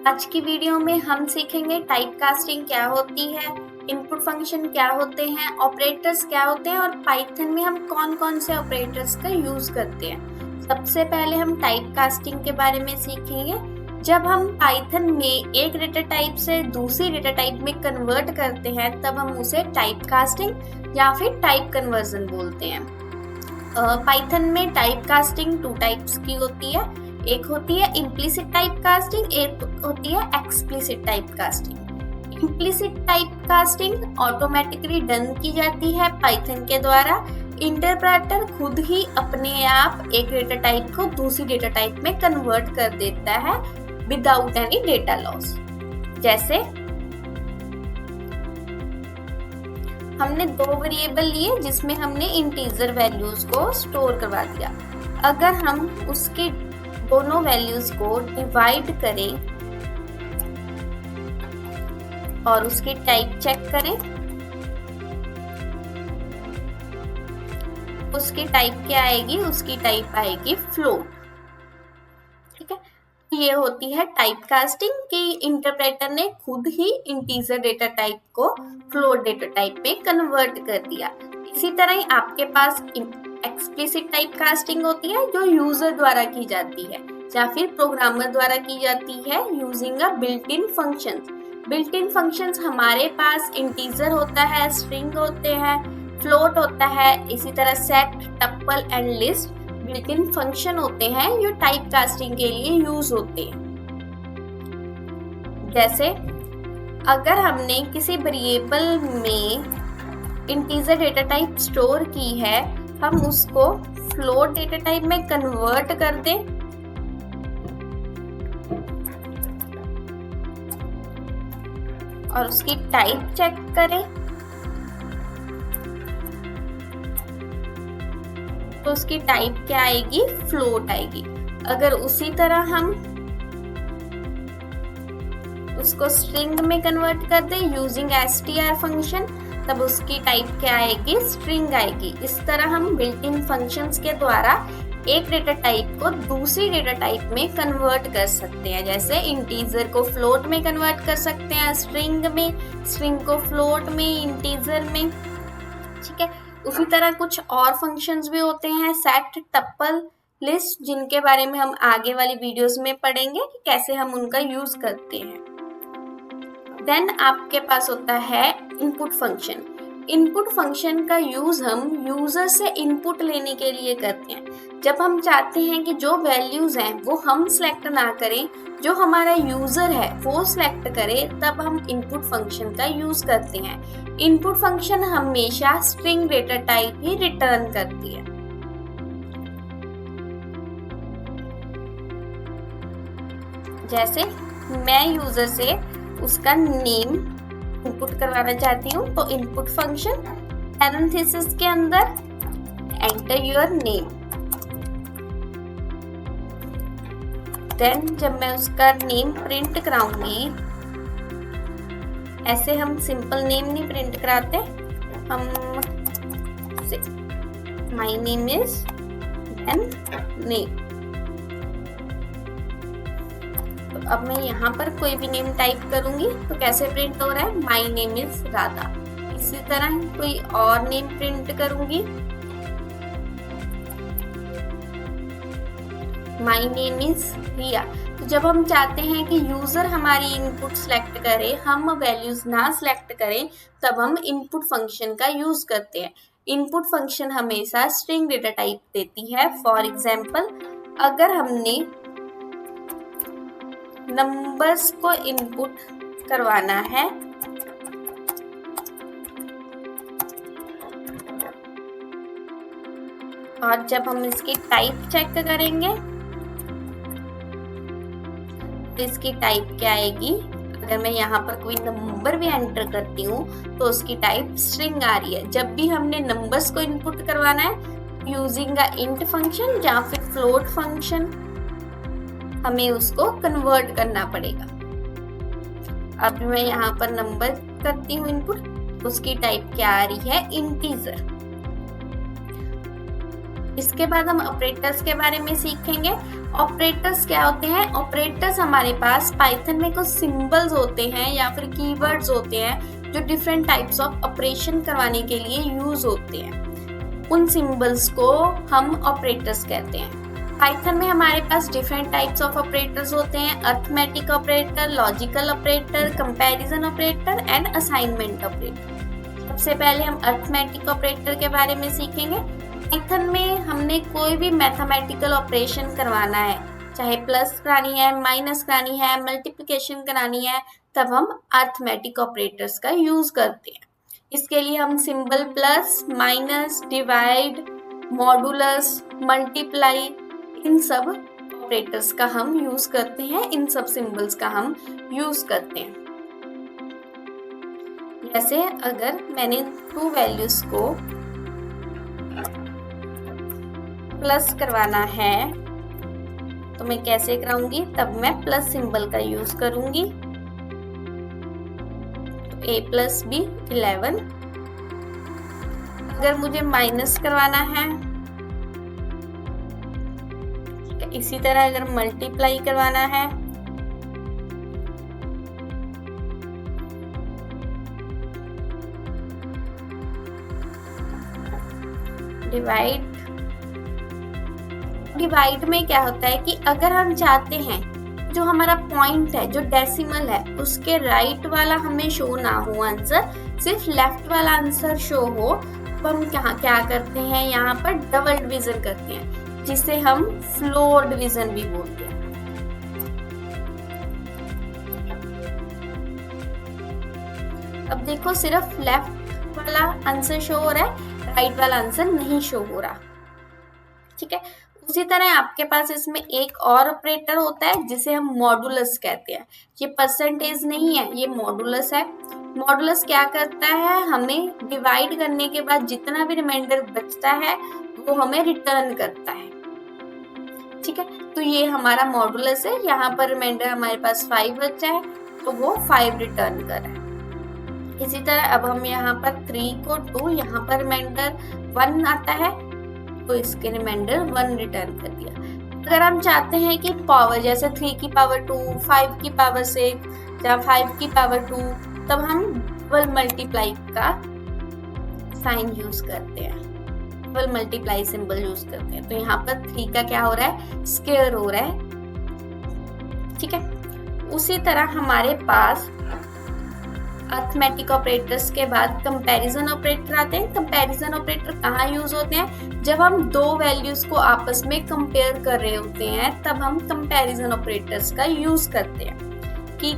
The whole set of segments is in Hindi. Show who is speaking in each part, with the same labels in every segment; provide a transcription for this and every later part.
Speaker 1: आज की वीडियो में हम सीखेंगे टाइप कास्टिंग क्या होती है, इनपुट फंक्शन क्या होते हैं, ऑपरेटर्स क्या होते हैं और पाइथन में हम कौन कौन से ऑपरेटर्स का यूज करते हैं। सबसे पहले हम टाइप कास्टिंग के बारे में सीखेंगे। जब हम पाइथन में एक डेटा टाइप से दूसरी डेटा टाइप में कन्वर्ट करते हैं तब हम उसे टाइप कास्टिंग या फिर टाइप कन्वर्जन बोलते हैं। पाइथन में टाइप कास्टिंग 2 टाइप्स की होती है। एक होती है इम्प्लिसिट टाइप कास्टिंग, एक होती है explicit type casting. Implicit type casting automatically done की जाती है पाइथन के द्वारा। इंटरप्रेटर खुद ही अपने आप एक डेटा टाइप को दूसरी डेटा टाइप में कन्वर्ट कर देता है विदाउट एनी डेटा लॉस। जैसे हमने 2 वेरिएबल लिए जिसमें हमने इंटीजर वैल्यूज को स्टोर करवा दिया। अगर हम उसके दोनों वैल्यूज को डिवाइड करें और उसकी टाइप चेक करें, उसकी टाइप क्या आएगी? उसकी टाइप आएगी फ्लोट। ठीक है, ये होती है टाइप कास्टिंग कि इंटरप्रेटर ने खुद ही इंटीजर डेटा टाइप को फ्लोट डेटा टाइप में कन्वर्ट कर दिया। इसी तरह ही आपके पास एक्सप्लिसिट टाइप कास्टिंग होती है जो यूजर द्वारा की जाती है या फिर प्रोग्रामर द्वारा की जाती है using a built in functions. Built in functions हमारे पास इंटीजर होता है, स्ट्रिंग होते हैं, फ्लोट होता है, इसी तरह set, tuple and list built in function होते हैं जो टाइप कास्टिंग के लिए यूज होते हैं। जैसे अगर हमने किसी वेरिएबल में इंटीजर डेटा टाइप स्टोर की है, हम उसको फ्लोट डेटा टाइप में कन्वर्ट कर दें और उसकी टाइप चेक करें तो उसकी टाइप क्या आएगी? फ्लोट आएगी। अगर उसी तरह हम उसको स्ट्रिंग में कन्वर्ट कर दें यूजिंग str फंक्शन, तब उसकी टाइप क्या आएगी? स्ट्रिंग आएगी। इस तरह हम बिल्ट इन फंक्शंस के द्वारा एक डेटा टाइप को दूसरी डेटा टाइप में कन्वर्ट कर सकते हैं। जैसे इंटीजर को फ्लोट में कन्वर्ट कर सकते हैं स्ट्रिंग में, स्ट्रिंग को फ्लोट में, इंटीजर में। ठीक है, उसी तरह कुछ और फंक्शंस भी होते हैं, सेट, टप्पल, लिस्ट, जिनके बारे में हम आगे वाली वीडियोस में पढ़ेंगे कि कैसे हम उनका यूज करते हैं। देन आपके पास होता है इनपुट फंक्शन। इनपुट फंक्शन का यूज हम यूजर से इनपुट लेने के लिए करते हैं। जब हम चाहते हैं कि जो वैल्यूज हैं वो हम सिलेक्ट ना करें, जो हमारा यूजर है वो सिलेक्ट करे, तब हम इनपुट फंक्शन का यूज करते हैं। इनपुट फंक्शन हमेशा स्ट्रिंग डेटा टाइप ही रिटर्न करती है। जैसे मैं यूजर से उसका नेम इनपुट करवाना चाहती हूँ तो इनपुट फंक्शन पैरेंथेसिस के अंदर एंटर योर नेम। देन जब मैं उसका नेम प्रिंट कराऊंगी, ऐसे हम सिंपल नेम नहीं प्रिंट कराते, हम my name is then name. तो अब मैं यहाँ पर कोई भी नेम टाइप करूंगी तो कैसे प्रिंट हो रहा है? My name is Radha. इसी तरह कोई और नेम प्रिंट करूंगी, माय नेम इज रिया। तो जब हम चाहते हैं कि यूजर हमारी इनपुट सेलेक्ट करे, हम वैल्यूज ना सेलेक्ट करें, तब हम इनपुट फंक्शन का यूज करते हैं। इनपुट फंक्शन हमेशा स्ट्रिंग डेटा टाइप देती है। फॉर एग्जाम्पल, अगर हमने नंबर्स को इनपुट करवाना है और जब हम इसकी टाइप चेक करेंगे तो इसकी टाइप क्या आएगी? अगर मैं यहाँ पर कोई नंबर भी एंटर करती हूँ तो उसकी टाइप स्ट्रिंग आ रही है। जब भी हमने नंबर्स को इनपुट करवाना है यूजिंग अ इंट फंक्शन या फिर फ्लोट फंक्शन, हमें उसको कन्वर्ट करना पड़ेगा। अब मैं यहाँ पर नंबर करती हूँ इनपुट, उसकी टाइप क्या आ रही है? इंटीजर। इसके बाद हम ऑपरेटर्स के बारे में सीखेंगे। ऑपरेटर्स क्या होते हैं? ऑपरेटर्स हमारे पास पाइथन में कुछ सिंबल्स होते हैं या फिर कीवर्ड्स होते हैं जो डिफरेंट टाइप्स ऑफ ऑपरेशन करवाने के लिए यूज होते हैं। उन सिंबल्स को हम ऑपरेटर्स कहते हैं। पाइथन में हमारे पास डिफरेंट टाइप्स ऑफ ऑपरेटर्स होते हैं: arithmetic operator, logical operator, comparison operator and assignment operator. सबसे पहले हम अरिथमेटिक ऑपरेटर के बारे में सीखेंगे। पाइथन में हमने कोई भी मैथमेटिकल ऑपरेशन करवाना है, चाहे प्लस करानी है, माइनस करानी है, मल्टीप्लिकेशन करानी है, तब हम अरिथमेटिक ऑपरेटर्स का यूज करते हैं। इसके लिए हम symbol plus, minus, divide, modulus, multiply, इन सब ऑपरेटर्स का हम यूज करते हैं, इन सब सिंबल्स का हम यूज करते हैं। जैसे अगर मैंने 2 वैल्यूज को प्लस करवाना है तो मैं कैसे कराऊंगी? तब मैं प्लस सिंबल का यूज करूंगी। a plus B 11। अगर मुझे माइनस करवाना है, इसी तरह अगर मल्टीप्लाई करवाना है, डिवाइड में क्या होता है कि अगर हम चाहते हैं जो हमारा पॉइंट है, जो डेसिमल है, उसके राइट वाला हमें शो ना हो आंसर, सिर्फ लेफ्ट वाला आंसर शो हो, तो हम क्या करते हैं? यहाँ पर डबल डिवीजन करते हैं, जिसे हम फ्लोर डिवीजन भी बोलते हैं। अब देखो, सिर्फ लेफ्ट वाला आंसर शो हो रहा है, राइट वाला आंसर नहीं शो हो रहा। ठीक है, उसी तरह आपके पास इसमें एक और ऑपरेटर होता है जिसे हम मॉडुलस कहते हैं। ये परसेंटेज नहीं है, ये मॉडुलस है। मॉडुलस क्या करता है? हमें डिवाइड करने के बाद जितना भी रिमाइंडर बचता है वो हमें रिटर्न करता है। ठीक है, तो ये हमारा मॉडुलस है। यहाँ पर रिमाइंडर हमारे पास 5 बचा है तो वो 5 रिटर्न कर रहा है। इसी तरह अब हम यहाँ पर 3 को 2, यहाँ पर रिमाइंडर 1 आता है तो इसके रिमाइंडर 1 रिटर्न कर दिया। अगर हम चाहते हैं कि पावर, जैसे 3 की पावर 2, 5 की पावर 6 या 5 की पावर 2, तब हम डबल मल्टीप्लाई का साइन यूज करते हैं, डबल मल्टीप्लाई सिंबल यूज करते हैं। तो यहाँ पर 3 का क्या हो रहा है? स्क्वायर हो रहा है। ठीक है, उसी तरह हमारे पास अरिथमेटिक ऑपरेटर्स के बाद कंपैरिजन ऑपरेटर आते हैं। कंपैरिजन ऑपरेटर कहाँ यूज होते हैं? जब हम 2 वैल्यूज को आपस में कंपेयर कर रहे होते हैं, तब हम कंपैरिजन ऑपरेटर्स का यूज करते हैं कि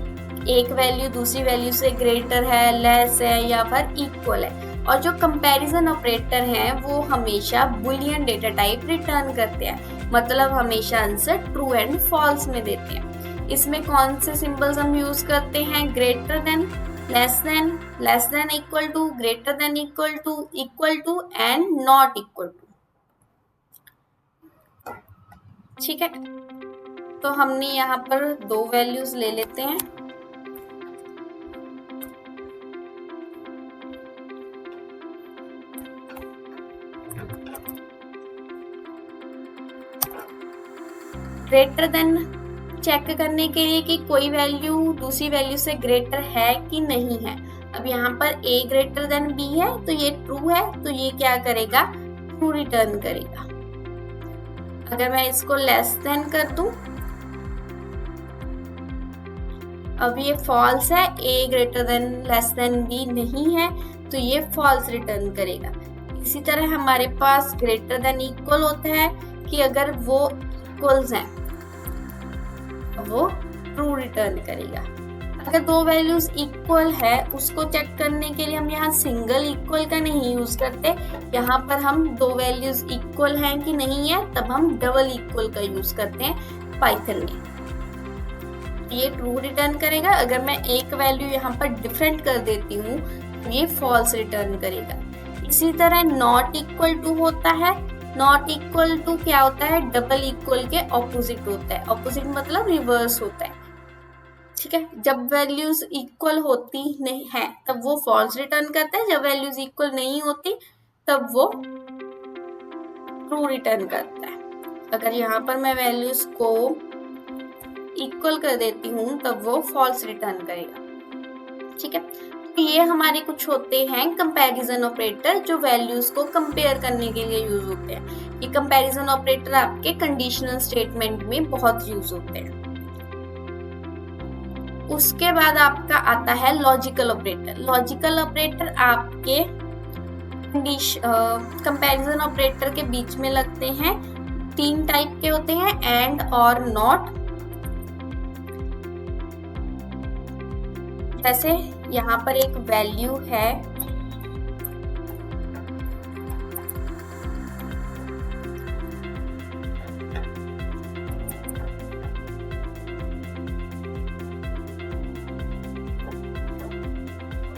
Speaker 1: एक वैल्यू दूसरी वैल्यू से ग्रेटर है, लेस है या फिर इक्वल है। और जो कंपैरिजन ऑपरेटर हैं वो हमेशा बुलियन डेटा टाइप रिटर्न करते हैं, मतलब हमेशा आंसर ट्रू एंड फॉल्स में देते हैं। इसमें कौन से सिंबल्स हम यूज करते हैं? Greater than, less than equal to, greater than equal to and not equal to. ठीक है, तो हमने यहाँ पर 2 वैल्यूज ले लेते हैं। ग्रेटर देन चेक करने के लिए कि कोई वैल्यू दूसरी वैल्यू से ग्रेटर है कि नहीं है। अब यहाँ पर a ग्रेटर देन b है तो ये ट्रू है, तो ये क्या करेगा? ट्रू रिटर्न करेगा। अगर मैं इसको लेस देन कर दूं, अब ये फॉल्स है, a greater than less then b नहीं है तो ये फॉल्स रिटर्न करेगा। इसी तरह हमारे पास ग्रेटर देन इक्वल होता है कि अगर वो इक्वल्स हैं वो ट्रू रिटर्न करेगा। अगर 2 वैल्यूज इक्वल है उसको चेक करने के लिए हम यहाँ सिंगल इक्वल का नहीं यूज करते, यहाँ पर हम 2 वैल्यूज इक्वल हैं कि नहीं है तब हम डबल इक्वल का यूज करते हैं पाइथन में। ये ट्रू रिटर्न करेगा। अगर मैं एक वैल्यू यहाँ पर डिफरेंट कर देती हूँ तो ये फॉल्स रिटर्न करेगा। इसी तरह नॉट इक्वल टू होता है। नॉट इक्वल टू क्या होता है? डबल इक्वल के ऑपोजिट होता है। ऑपोजिट मतलब रिवर्स होता है। ठीक है, जब वैल्यूज इक्वल होती नहीं है तब वो फॉल्स रिटर्न करता है, जब वैल्यूज इक्वल नहीं होती तब वो ट्रू रिटर्न करता है। अगर यहाँ पर मैं वैल्यूज को इक्वल कर देती हूँ तब वो फॉल्स रिटर्न करेगा। ठीक है, तो ये हमारे कुछ होते हैं कंपैरिजन ऑपरेटर जो वैल्यूज को कंपेयर करने के लिए यूज होते हैं। ये कंपैरिजन ऑपरेटर आपके कंडीशनल स्टेटमेंट में बहुत यूज होते हैं। उसके बाद आपका आता है लॉजिकल ऑपरेटर। लॉजिकल ऑपरेटर आपके कंपैरिजन ऑपरेटर के बीच में लगते हैं। 3 टाइप के होते हैं, एंड, और, नॉट। जैसे यहाँ पर एक वैल्यू है,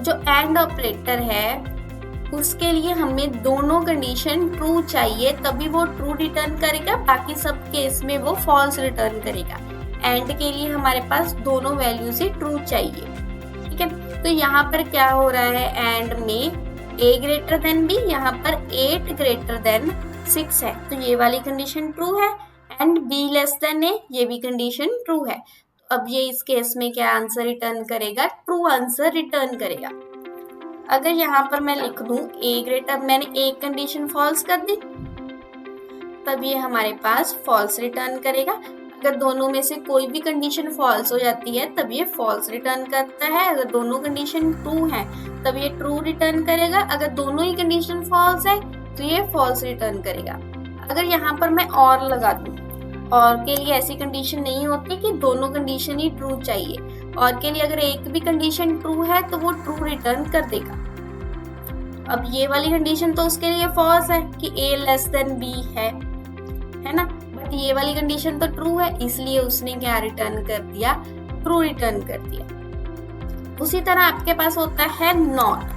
Speaker 1: जो एंड ऑपरेटर है उसके लिए हमें दोनों कंडीशन ट्रू चाहिए तभी वो ट्रू रिटर्न करेगा, बाकी सब केस में वो फॉल्स रिटर्न करेगा। एंड के लिए हमारे पास दोनों वैल्यूज ही ट्रू चाहिए। ठीक है, तो यहाँ पर क्या हो रहा है, एंड में a ग्रेटर देन b, यहाँ पर 8 ग्रेटर देन 6 है, तो ये वाली कंडीशन ट्रू है। And b less than a, ये भी कंडीशन ट्रू है। अब ये इस केस में क्या आंसर रिटर्न करेगा, ट्रू आंसर रिटर्न करेगा। अगर यहाँ पर मैं लिख दूं a ग्रेटर, मैंने एक कंडीशन फॉल्स कर दी तब ये हमारे पास फॉल्स रिटर्न करेगा। अगर दोनों में से कोई भी कंडीशन फॉल्स हो जाती है तब ये फॉल्स रिटर्न करता है। अगर दोनों कंडीशन ट्रू हैं तब ये ट्रू रिटर्न करेगा। अगर दोनों ही कंडीशन फॉल्स है तो ये फॉल्स रिटर्न करेगा। अगर यहाँ पर मैं और लगा दूं, और के लिए ऐसी कंडीशन नहीं होती कि दोनों कंडीशन ही ट्रू चाहिए। और के लिए अगर एक भी कंडीशन ट्रू है तो वो ट्रू रिटर्न कर देगा। अब ये वाली कंडीशन तो उसके लिए फॉल्स है कि a लेस देन b है ना, बट ये वाली कंडीशन तो ट्रू है, इसलिए उसने क्या रिटर्न कर दिया, ट्रू रिटर्न कर दिया। उसी तरह आपके पास होता है नॉट।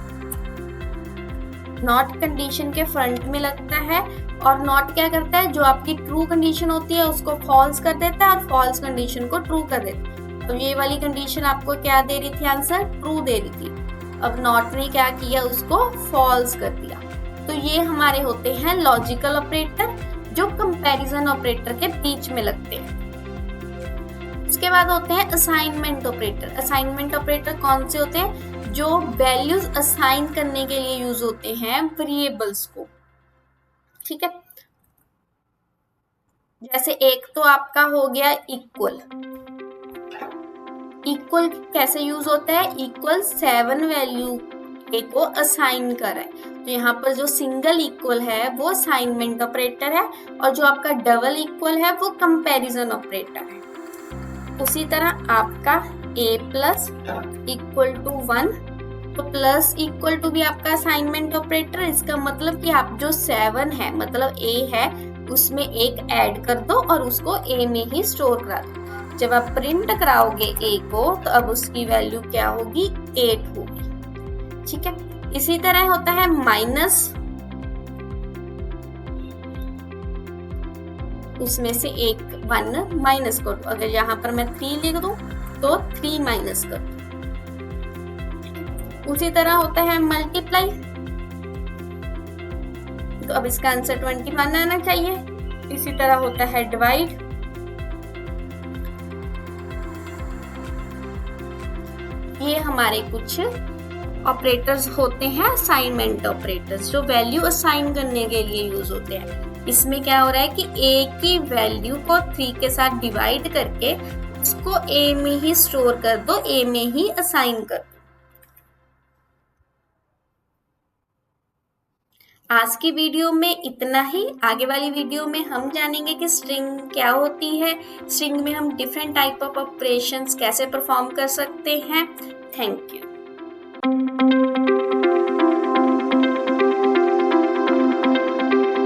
Speaker 1: नॉट कंडीशन के फ्रंट में लगता है, और नॉट क्या करता है, जो आपकी ट्रू कंडीशन होती है उसको फॉल्स कर देता है और फॉल्स कंडीशन को ट्रू कर देता है। तो ये वाली कंडीशन आपको क्या दे रही थी, आंसर ट्रू दे रही थी। अब नॉट ने क्या किया, उसको फॉल्स कर दिया। तो ये हमारे होते हैं लॉजिकल ऑपरेटर जो कंपैरिजन ऑपरेटर के बीच में लगते हैं। उसके बाद होते हैं असाइनमेंट ऑपरेटर। असाइनमेंट ऑपरेटर कौन से होते हैं, जो वैल्यूज असाइन करने के लिए यूज होते हैं वेरिएबल्स को। ठीक है, जैसे एक तो आपका हो गया इक्वल। इक्वल कैसे यूज होता है, इक्वल 7 वैल्यू ए को असाइन कर है, तो यहाँ पर जो सिंगल इक्वल है वो असाइनमेंट ऑपरेटर है, और जो आपका डबल इक्वल है वो कंपैरिजन ऑपरेटर है। उसी तरह आपका a प्लस इक्वल टू 1, तो प्लस इक्वल टू भी आपका असाइनमेंट ऑपरेटर। इसका मतलब कि आप जो 7 है, मतलब a है, उसमें एक ऐड कर दो और उसको a में ही स्टोर करा दो। जब आप प्रिंट कराओगे a को तो अब उसकी वैल्यू क्या होगी, 8 होगी। ठीक है, इसी तरह होता है माइनस, उसमें से एक 1 माइनस कर दो। अगर यहाँ पर मैं 3 लिख दूं तो 3 माइनस कर दो। उसी तरह होता है मल्टीप्लाई, तो अब इसका आंसर 21 आना चाहिए। इसी तरह होता है डिवाइड, ये हमारे कुछ ऑपरेटर्स होते हैं असाइनमेंट ऑपरेटर्स जो वैल्यू असाइन करने के लिए यूज होते हैं। इसमें क्या हो रहा है कि a की वैल्यू को 3 के साथ डिवाइड करके उसको a में ही स्टोर कर दो, a में ही असाइन कर दो। आज की वीडियो में इतना ही। आगे वाली वीडियो में हम जानेंगे कि स्ट्रिंग क्या होती है, स्ट्रिंग में हम डिफरेंट टाइप ऑफ ऑपरेशंस कैसे परफॉर्म कर सकते हैं। Thank you.